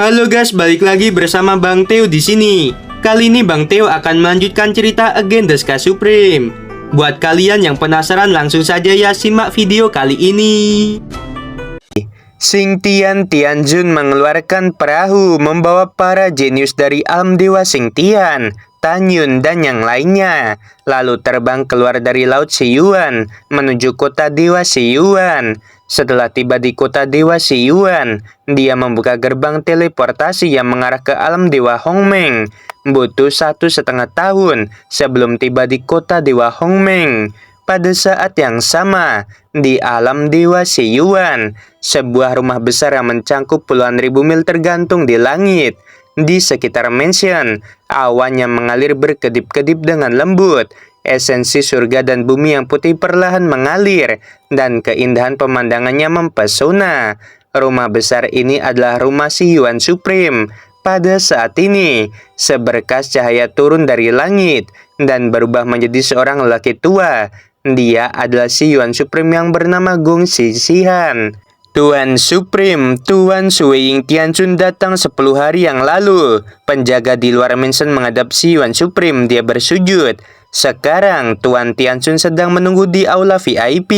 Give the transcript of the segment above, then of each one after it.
Halo guys, balik lagi bersama Bang Teo di sini. Kali ini Bang Teo akan melanjutkan cerita Again the Sky Supreme. Buat kalian yang penasaran, langsung saja ya simak video kali ini. Xingtian Tianjun mengeluarkan perahu membawa para jenius dari alam dewa Xingtian, Tanyun, dan yang lainnya, lalu terbang keluar dari Laut Shiyuan menuju kota Dewa Shiyuan. Setelah tiba di kota Dewa Shiyuan, dia membuka gerbang teleportasi yang mengarah ke alam Dewa Hongmeng. Butuh 1,5 tahun sebelum tiba di kota Dewa Hongmeng. Pada saat yang sama, di alam Dewa Shiyuan, sebuah rumah besar yang mencangkup puluhan ribu mil tergantung di langit. Di sekitar mansion, awan yang mengalir berkedip-kedip dengan lembut. Esensi surga dan bumi yang putih perlahan mengalir, dan keindahan pemandangannya mempesona. Rumah besar ini adalah rumah Shiyuan Supreme. Pada saat ini, seberkas cahaya turun dari langit dan berubah menjadi seorang lelaki tua. Dia adalah Shiyuan Supreme yang bernama Gong Xishihan. Tuan Supreme, Tuan Suiying Tianjun datang 10 hari yang lalu. Penjaga di luar mansion menghadap Shiyuan Supreme. Dia bersujud. Sekarang Tuan Tianjun sedang menunggu di aula VIP.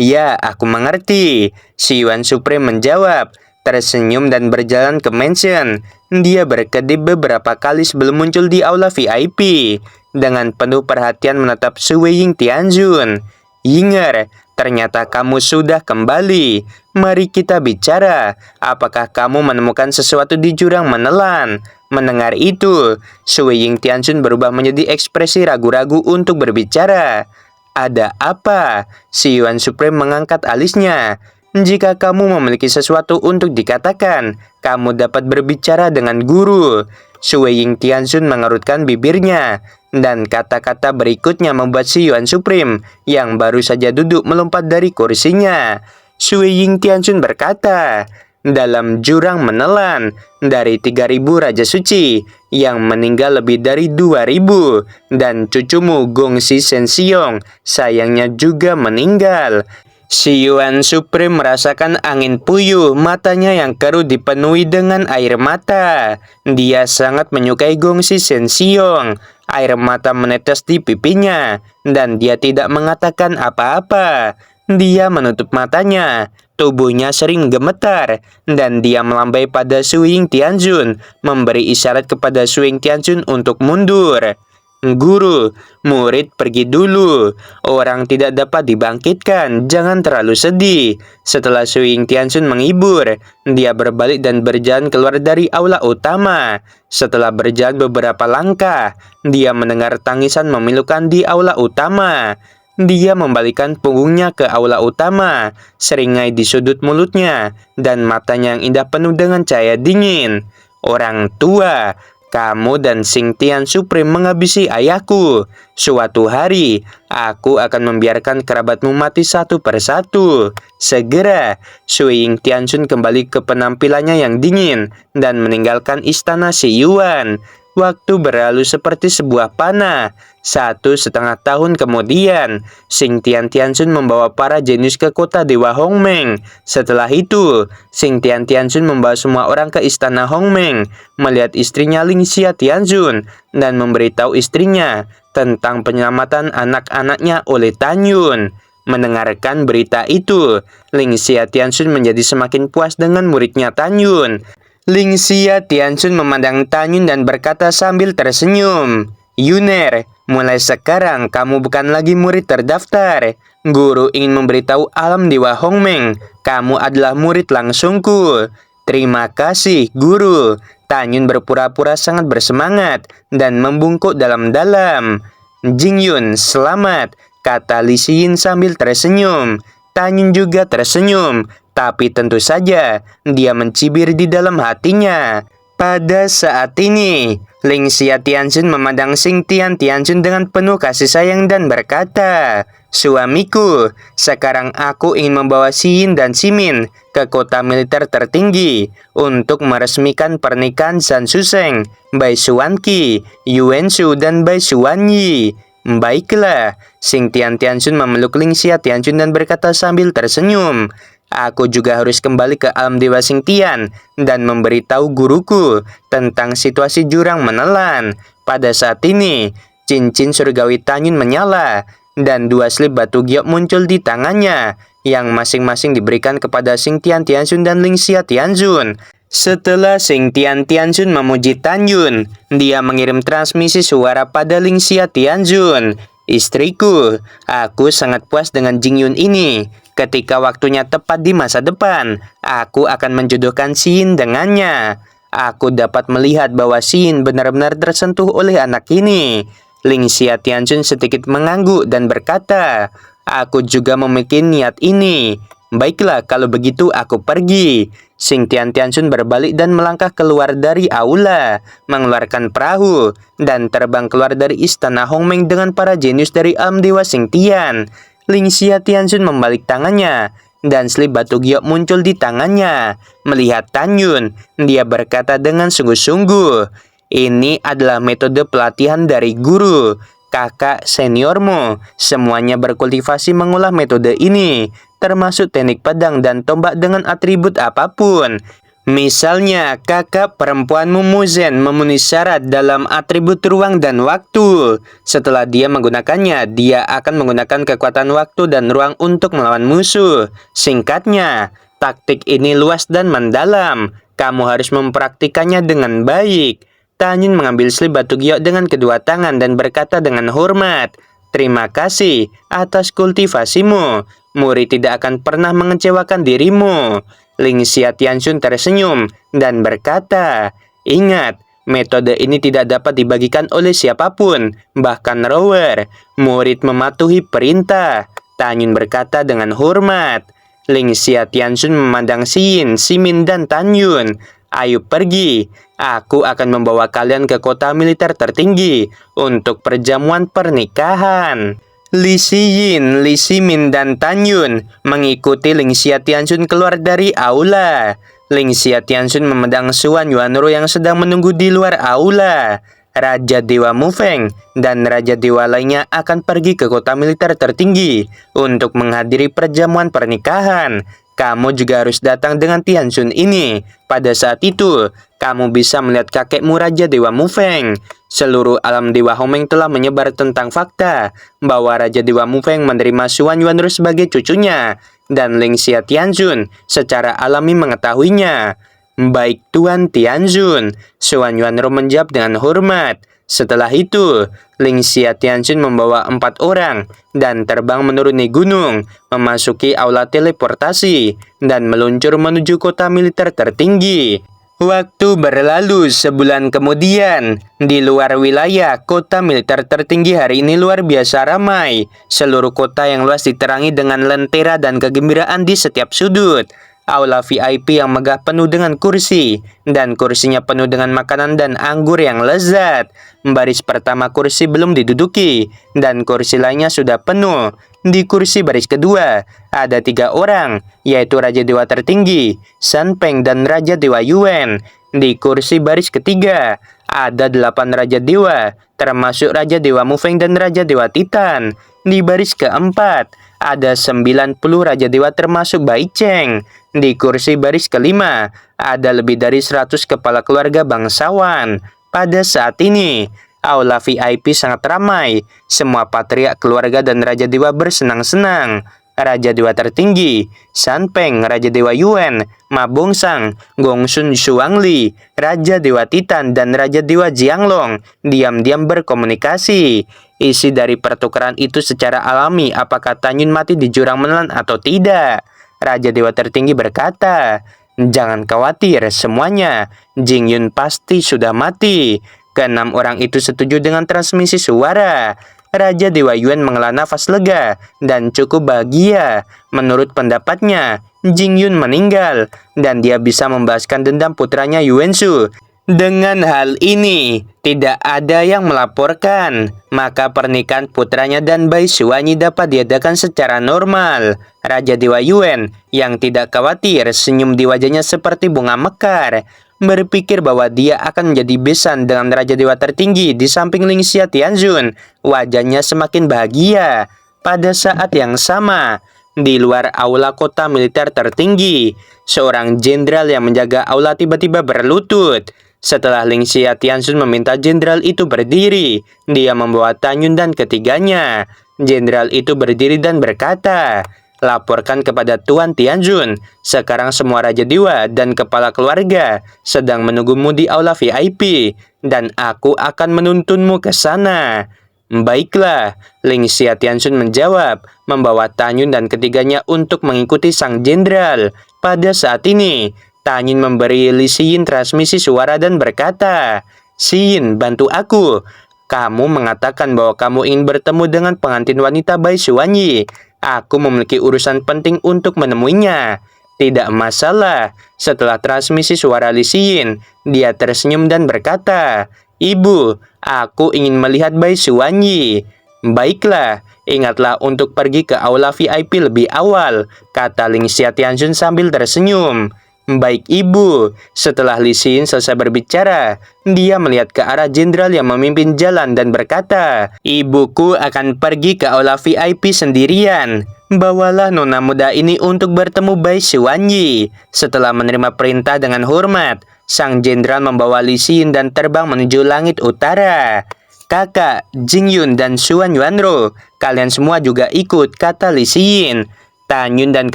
Ya, aku mengerti. Shiyuan Supreme menjawab, tersenyum dan berjalan ke mansion. Dia berkedip beberapa kali sebelum muncul di aula VIP. Dengan penuh perhatian menatap Suiying Tianjun. Yinger, ternyata kamu sudah kembali. Mari kita bicara. Apakah kamu menemukan sesuatu di jurang menelan? Mendengar itu, Suiying Tianjun berubah menjadi ekspresi ragu-ragu untuk berbicara. Ada apa? Shiyuan Supreme mengangkat alisnya. Jika kamu memiliki sesuatu untuk dikatakan, kamu dapat berbicara dengan guru. Suiying Tianjun mengerutkan bibirnya, dan kata-kata berikutnya membuat Shiyuan Supreme yang baru saja duduk melompat dari kursinya. Suiying Tianjun berkata, dalam jurang menelan, dari 3.000 Raja Suci yang meninggal lebih dari 2.000, dan cucumu Gong Xishenxiong sayangnya juga meninggal. Shiyuan Supreme merasakan angin puyuh, matanya yang keruh dipenuhi dengan air mata. Dia sangat menyukai Gong Xishenxiong. Air mata menetes di pipinya, dan dia tidak mengatakan apa-apa. Dia menutup matanya, tubuhnya sering gemetar, dan dia melambai pada Suiying Tianjun, memberi isyarat kepada Suiying Tianjun untuk mundur. Guru, murid pergi dulu. Orang tidak dapat dibangkitkan, jangan terlalu sedih. Setelah Suiying Tianjun menghibur, dia berbalik dan berjalan keluar dari aula utama. Setelah berjalan beberapa langkah, dia mendengar tangisan memilukan di aula utama. Dia membalikkan punggungnya ke aula utama, seringai di sudut mulutnya, dan matanya yang indah penuh dengan cahaya dingin. Orang tua, kamu dan Xingtian Supreme menghabisi ayahku. Suatu hari, aku akan membiarkan kerabatmu mati satu persatu. Segera, Suiying Tianjun kembali ke penampilannya yang dingin dan meninggalkan istana Shiyuan. Waktu berlalu seperti sebuah panah. 1,5 tahun kemudian, Xingtian Tianjun membawa para jenius ke kota Dewa Hongmeng. Setelah itu, Xingtian Tianjun membawa semua orang ke istana Hongmeng, melihat istrinya Lingxia Tianjun, dan memberitahu istrinya tentang penyelamatan anak-anaknya oleh Tanyun. Mendengarkan berita itu, Lingxia Tianjun menjadi semakin puas dengan muridnya Tanyun. Lingxia Tianjun memandang Tanyun dan berkata sambil tersenyum, Yuner, mulai sekarang kamu bukan lagi murid terdaftar. Guru ingin memberitahu alam Dewa Hongmeng, kamu adalah murid langsungku. Terima kasih, Guru. Tanyun berpura-pura sangat bersemangat dan membungkuk dalam-dalam. Jingyun, selamat, kata Li Xin sambil tersenyum. Tanyun juga tersenyum, tapi tentu saja dia mencibir di dalam hatinya. Pada saat ini, Lingxia Tianjun memandang Xingtian Tianjun dengan penuh kasih sayang dan berkata, suamiku, sekarang aku ingin membawa Xiyin dan Ximin ke kota militer tertinggi untuk meresmikan pernikahan Zhan Shuseng, Bai Xuanqi, Yuan Shu, dan Bai Xuanyi. Baiklah, Xingtian Tianjun memeluk Lingxia Tianjun dan berkata sambil tersenyum, Aku juga harus kembali ke alam Dewa Xingtian dan memberitahu guruku tentang situasi jurang menelan. Pada saat ini, cincin surgawi Tanyun menyala dan dua slip batu giok muncul di tangannya yang masing-masing diberikan kepada Xingtian Tianxun dan Lingxia Tianxun. Setelah Xingtian Tianxun memuji Tanyun, dia mengirim transmisi suara pada Lingxia Tianxun. Istriku, aku sangat puas dengan Jingyun ini. Ketika waktunya tepat di masa depan, aku akan menjodohkan Xin dengannya. Aku dapat melihat bahwa Xin benar-benar tersentuh oleh anak ini. Lingxia Tianxun sedikit mengangguk dan berkata, aku juga memiliki niat ini. Baiklah, kalau begitu aku pergi. Xingtian Tianxun berbalik dan melangkah keluar dari aula, mengeluarkan perahu, dan terbang keluar dari istana Hongmeng dengan para jenius dari alam Dewa Xingtian. Lingxia Tianxun membalik tangannya, dan slip batu giok muncul di tangannya. Melihat Tanyun, dia berkata dengan sungguh-sungguh, ini adalah metode pelatihan dari guru. Kakak seniormu semuanya berkultivasi mengolah metode ini, termasuk teknik pedang dan tombak dengan atribut apapun. Misalnya, kakak perempuanmu Muzen memenuhi syarat dalam atribut ruang dan waktu. Setelah dia menggunakannya, dia akan menggunakan kekuatan waktu dan ruang untuk melawan musuh. Singkatnya, taktik ini luas dan mendalam. Kamu harus mempraktikannya dengan baik. Tanyun mengambil slip batu giok dengan kedua tangan dan berkata dengan hormat, terima kasih atas kultivasimu. Murid tidak akan pernah mengecewakan dirimu. Lingxia Tianxun tersenyum dan berkata, ingat, metode ini tidak dapat dibagikan oleh siapapun, bahkan rower. Murid mematuhi perintah. Tanyun berkata dengan hormat. Lingxia Tianxun memandang Xin, Simin, dan Tanyun. Ayo pergi, aku akan membawa kalian ke kota militer tertinggi untuk perjamuan pernikahan. Li Xiyin, Li Ximin, dan Tanyun mengikuti Lingxia Tianxun keluar dari aula. Lingxia Tianxun memandang Xuan Yuanru yang sedang menunggu di luar aula. Raja Dewa Mufeng dan Raja Dewa lainnya akan pergi ke kota militer tertinggi untuk menghadiri perjamuan pernikahan. Kamu juga harus datang dengan Tianxun ini. Pada saat itu, kamu bisa melihat kakekmu Raja Dewa Mufeng. Seluruh alam Dewa Hongmeng telah menyebar tentang fakta bahwa Raja Dewa Mufeng menerima Xuan Yuanru sebagai cucunya, dan Lingxia Tianxun secara alami mengetahuinya. Baik Tuan Tianxun, Xuan Yuanru menjawab dengan hormat. Setelah itu, Lingxia Tianxun membawa 4 orang dan terbang menuruni gunung, memasuki aula teleportasi, dan meluncur menuju kota militer tertinggi. Waktu berlalu sebulan kemudian, di luar wilayah kota militer tertinggi hari ini luar biasa ramai. Seluruh kota yang luas diterangi dengan lentera dan kegembiraan di setiap sudut. Aula VIP yang megah penuh dengan kursi, dan kursinya penuh dengan makanan dan anggur yang lezat. Baris pertama kursi belum diduduki, dan kursi lainnya sudah penuh. Di kursi baris kedua, ada 3 orang, yaitu Raja Dewa tertinggi, San Peng, dan Raja Dewa Yuan. Di kursi baris ketiga, ada 8 Raja Dewa, termasuk Raja Dewa Mufeng dan Raja Dewa Titan. Di baris keempat, ada 90 Raja Dewa termasuk Bai Cheng. Di kursi baris kelima, ada lebih dari 100 kepala keluarga bangsawan. Pada saat ini, aula VIP sangat ramai. Semua patriark keluarga dan Raja Dewa bersenang-senang. Raja Dewa tertinggi, San Peng, Raja Dewa Yuan, Ma Bongsang, Gongsun Xuangli, Raja Dewa Titan, dan Raja Dewa Jianglong diam-diam berkomunikasi. Isi dari pertukaran itu secara alami apakah Tanyun mati di jurang menelan atau tidak. Raja Dewa tertinggi berkata, jangan khawatir semuanya, Jingyun pasti sudah mati. Keenam orang itu setuju dengan transmisi suara. Raja Dewa Yuan menghela nafas lega dan cukup bahagia. Menurut pendapatnya, Jingyun meninggal dan dia bisa membahaskan dendam putranya Yuansu. Dengan hal ini, tidak ada yang melaporkan, maka pernikahan putranya dan Bai Xuanyi dapat diadakan secara normal. Raja Dewa Yuan yang tidak khawatir senyum di wajahnya seperti bunga mekar, berpikir bahwa dia akan menjadi besan dengan Raja Dewa tertinggi di samping Lingxia Tianxun. Wajahnya semakin bahagia. Pada saat yang sama, di luar aula kota militer tertinggi. Seorang jenderal yang menjaga aula tiba-tiba berlutut. Setelah Ling Xia Tianxun meminta jenderal itu berdiri, dia membawa Tan Yun dan ketiganya. Jenderal itu berdiri dan berkata, "Laporkan kepada Tuan Tianxun, sekarang semua Raja Dewa dan kepala keluarga sedang menunggumu di aula VIP, dan aku akan menuntunmu ke sana." "Baiklah," Ling Xia Tianxun menjawab, membawa Tan Yun dan ketiganya untuk mengikuti sang jenderal. Pada saat ini, Tan Yun memberi Li Xiyin transmisi suara dan berkata, "Xiyin, bantu aku. Kamu mengatakan bahwa kamu ingin bertemu dengan pengantin wanita Bai Xuanyi. Aku memiliki urusan penting untuk menemuinya." "Tidak masalah." Setelah transmisi suara Li Xiyin, dia tersenyum dan berkata, "Ibu, aku ingin melihat Bai Xuanyi." "Baiklah, ingatlah untuk pergi ke aula VIP lebih awal," kata Ling Xia Tianxun sambil tersenyum. "Baik, Ibu." Setelah Li Xin selesai berbicara, dia melihat ke arah jenderal yang memimpin jalan dan berkata, "Ibuku akan pergi ke aula VIP sendirian. Bawalah nona muda ini untuk bertemu Bai Xuanyi." Setelah menerima perintah dengan hormat, sang jenderal membawa Li Xin dan terbang menuju langit utara. "Kakak, Jing Yun dan Xuan Yuanro, kalian semua juga ikut," kata Li Xin. Tan Yun dan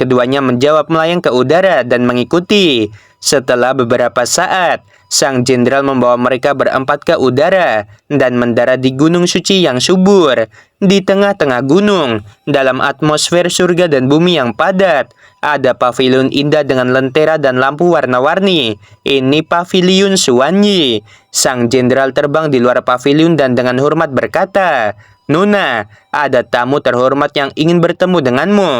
keduanya menjawab melayang ke udara dan mengikuti. Setelah beberapa saat, sang jenderal membawa mereka berempat ke udara dan mendarat di gunung suci yang subur. Di tengah-tengah gunung, dalam atmosfer surga dan bumi yang padat, ada paviliun indah dengan lentera dan lampu warna-warni. Ini paviliun Xuanyi. Sang jenderal terbang di luar paviliun dan dengan hormat berkata, "Nona, ada tamu terhormat yang ingin bertemu denganmu.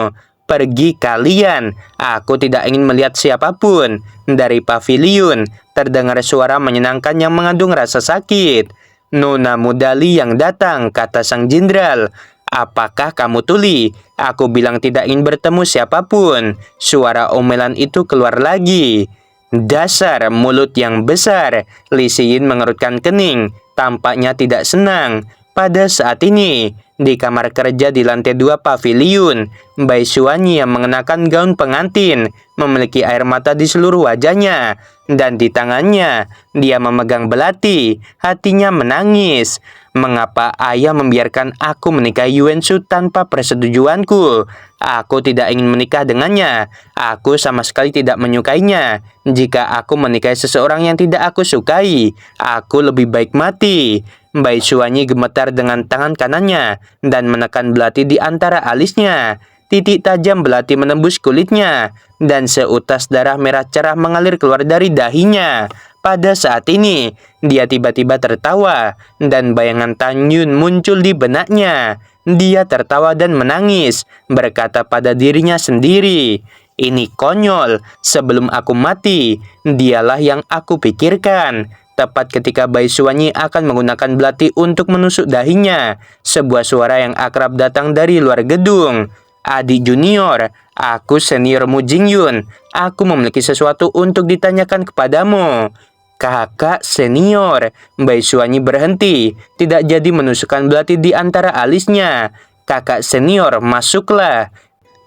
Pergi kalian, aku tidak ingin melihat siapapun." Dari paviliun, terdengar suara menyenangkan yang mengandung rasa sakit. "Nona Mudali yang datang," kata sang jenderal. "Apakah kamu tuli? Aku bilang tidak ingin bertemu siapapun." Suara omelan itu keluar lagi. "Dasar mulut yang besar." Li Xiyin mengerutkan kening, tampaknya tidak senang. Pada saat ini, di kamar kerja di lantai 2 paviliun, Bai Xuanyi yang mengenakan gaun pengantin memiliki air mata di seluruh wajahnya, dan di tangannya dia memegang belati. Hatinya menangis. "Mengapa ayah membiarkan aku menikahi Yuan Shu tanpa persetujuanku? Aku tidak ingin menikah dengannya. Aku sama sekali tidak menyukainya. Jika aku menikahi seseorang yang tidak aku sukai, aku lebih baik mati." Bai Xuanyi gemetar dengan tangan kanannya dan menekan belati di antara alisnya. Titik tajam belati menembus kulitnya, dan seutas darah merah cerah mengalir keluar dari dahinya. Pada saat ini, dia tiba-tiba tertawa, dan bayangan Tan Yun muncul di benaknya. Dia tertawa dan menangis, berkata pada dirinya sendiri, "Ini konyol, sebelum aku mati, dialah yang aku pikirkan." Tepat ketika Bai Xuanyi akan menggunakan belati untuk menusuk dahinya, sebuah suara yang akrab datang dari luar gedung. "Adik junior, aku seniormu Jing Yun. Aku memiliki sesuatu untuk ditanyakan kepadamu." "Kakak senior." Bai Xuanyi berhenti, tidak jadi menusukkan belati di antara alisnya. "Kakak senior, masuklah."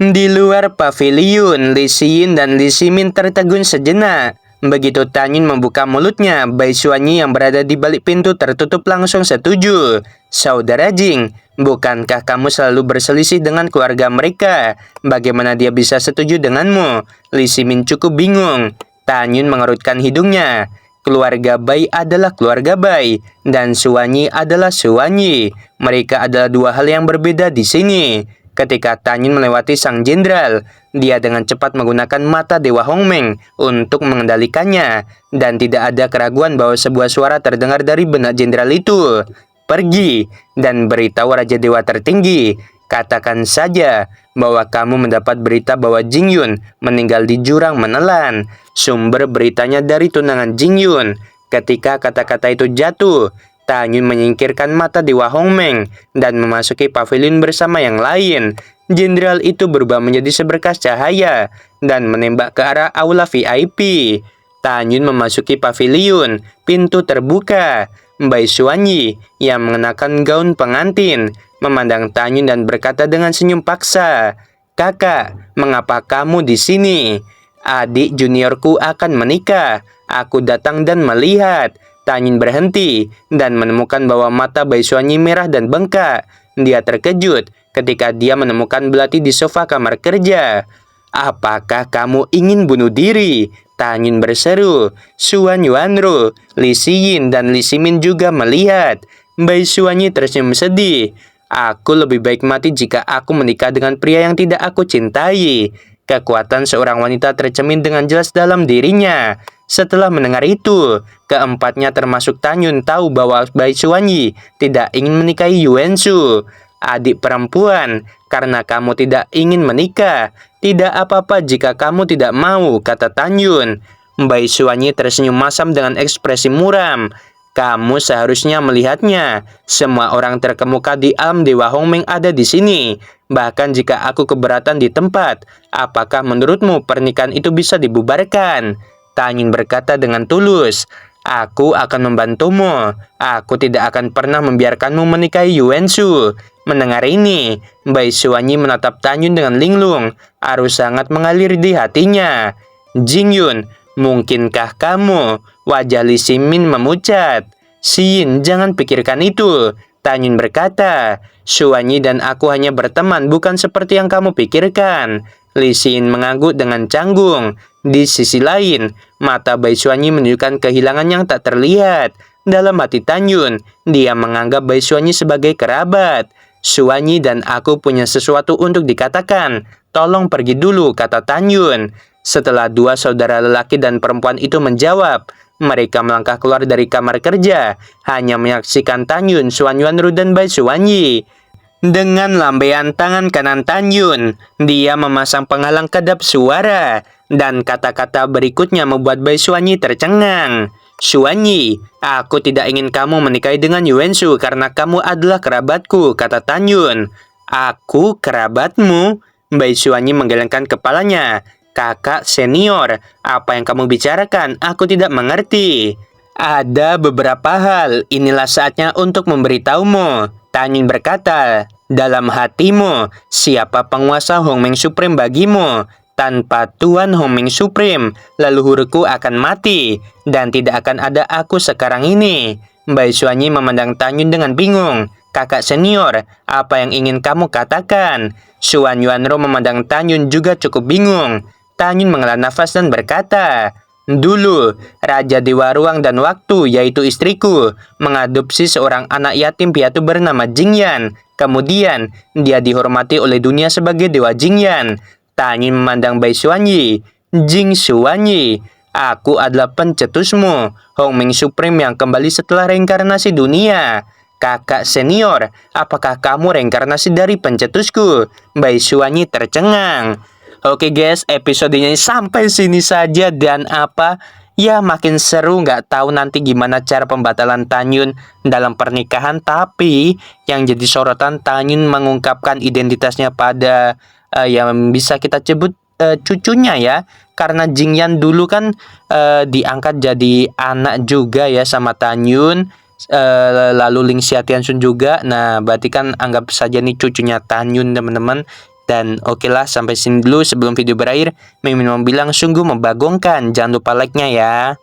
Di luar paviliun, Li Xiyin dan Li Ximin tertegun sejenak. Begitu Tan Yun membuka mulutnya, Bai Xuanyi yang berada di balik pintu tertutup langsung setuju. "Saudara Jing, bukankah kamu selalu berselisih dengan keluarga mereka? Bagaimana dia bisa setuju denganmu?" Li Ximin cukup bingung. Tan Yun mengerutkan hidungnya. "Keluarga Bai adalah keluarga Bai, dan Xuanyi adalah Xuanyi. Mereka adalah dua hal yang berbeda di sini." Ketika Tan Yun melewati sang jenderal, dia dengan cepat menggunakan mata Dewa Hongmeng untuk mengendalikannya, dan tidak ada keraguan bahwa sebuah suara terdengar dari benak jenderal itu. "Pergi dan beritahu Raja Dewa tertinggi. Katakan saja bahwa kamu mendapat berita bahwa Jing Yun meninggal di jurang menelan." Sumber beritanya dari tunangan Jing Yun. Ketika kata-kata itu jatuh, Tan Yun menyingkirkan mata Dewa Hongmeng dan memasuki paviliun bersama yang lain. Jenderal itu berubah menjadi seberkas cahaya dan menembak ke arah aula VIP. Tan Yun memasuki paviliun, pintu terbuka. Bai Xuanyi yang mengenakan gaun pengantin memandang Tan Yun dan berkata dengan senyum paksa, Kakak, mengapa kamu di sini? Adik juniorku akan menikah. Aku datang dan melihat. Tanyun berhenti dan menemukan bahwa mata Baisuanyi merah dan bengkak. Dia terkejut ketika dia menemukan Belati di sofa kamar kerja. Apakah kamu ingin bunuh diri? Tanyun berseru. Suan Yuanro, Li Siyin, dan Li Simin juga melihat. Baisuanyi tersenyum sedih. Aku lebih baik mati jika aku menikah dengan pria yang tidak aku cintai. Kekuatan seorang wanita tercermin dengan jelas dalam dirinya. Setelah mendengar itu, keempatnya termasuk Tanyun tahu bahwa Baisuanyi tidak ingin menikahi Yuansu. Adik perempuan, karena kamu tidak ingin menikah, tidak apa-apa jika kamu tidak mau, kata Tanyun. Baisuanyi tersenyum masam dengan ekspresi muram. Kamu seharusnya melihatnya. Semua orang terkemuka di alam Dewa Hongmeng ada di sini. Bahkan jika aku keberatan di tempat, apakah menurutmu pernikahan itu bisa dibubarkan? Tanyun berkata dengan tulus. Aku akan membantumu. Aku tidak akan pernah membiarkanmu menikahi Yuansu. Mendengar ini, Baisuanyi menatap Tanyun dengan linglung. Arus sangat mengalir di hatinya. Jingyun, mungkinkah kamu? Wajah Li Simin memucat. Xin, jangan pikirkan itu. Tanyun berkata, Suanyi dan aku hanya berteman, bukan seperti yang kamu pikirkan. Li Xin mengangguk dengan canggung. Di sisi lain, mata Baisuanyi menunjukkan kehilangan yang tak terlihat. Dalam hati Tanyun, dia menganggap Baisuanyi sebagai kerabat. Suanyi dan aku punya sesuatu untuk dikatakan. Tolong pergi dulu, kata Tanyun. Setelah dua saudara lelaki dan perempuan itu menjawab, mereka melangkah keluar dari kamar kerja, hanya menyaksikan Tanyun, Suan Yuanru, dan Baisuanyi. Dengan lambaian tangan kanan Tanyun, dia memasang penghalang kedap suara, dan kata-kata berikutnya membuat Baisuanyi tercengang. Suanyi, aku tidak ingin kamu menikahi dengan Yuansu karena kamu adalah kerabatku, kata Tanyun. Aku kerabatmu? Baisuanyi menggelengkan kepalanya. Kakak senior, apa yang kamu bicarakan? Aku tidak mengerti. Ada beberapa hal, inilah saatnya untuk memberitahumu. Tanyun berkata, dalam hatimu, siapa penguasa Hongmeng Supreme bagimu? Tanpa Tuan Hongmeng Supreme, leluhurku akan mati, dan tidak akan ada aku sekarang ini. Baisuanyi memandang Tanyun dengan bingung. Kakak senior, apa yang ingin kamu katakan? Suan Yuanro memandang Tanyun juga cukup bingung. Tanyun menghela nafas dan berkata, dulu, Raja Dewa Ruang dan Waktu, yaitu istriku, mengadopsi seorang anak yatim piatu bernama Jingyan. Kemudian, dia dihormati oleh dunia sebagai Dewa Jingyan. Tanyun memandang Baisuanyi. Jing Suanyi, aku adalah pencetusmu, Hongmeng Supreme yang kembali setelah reinkarnasi dunia. Kakak senior, apakah kamu reinkarnasi dari pencetusku? Baisuanyi tercengang. Oke guys, episodenya sampai sini saja dan apa? Ya makin seru, nggak tahu nanti gimana cara pembatalan Tanyun dalam pernikahan. Tapi yang jadi sorotan, Tanyun mengungkapkan identitasnya pada yang bisa kita sebut cucunya ya. Karena Jingyan dulu kan diangkat jadi anak juga ya sama Tanyun. Lalu Ling Xiatianshun juga. Nah berarti kan anggap saja nih cucunya Tanyun teman-teman. Dan oke lah, sampai sini dulu sebelum video berakhir. Mimin mau bilang sungguh membagongkan. Jangan lupa like-nya ya.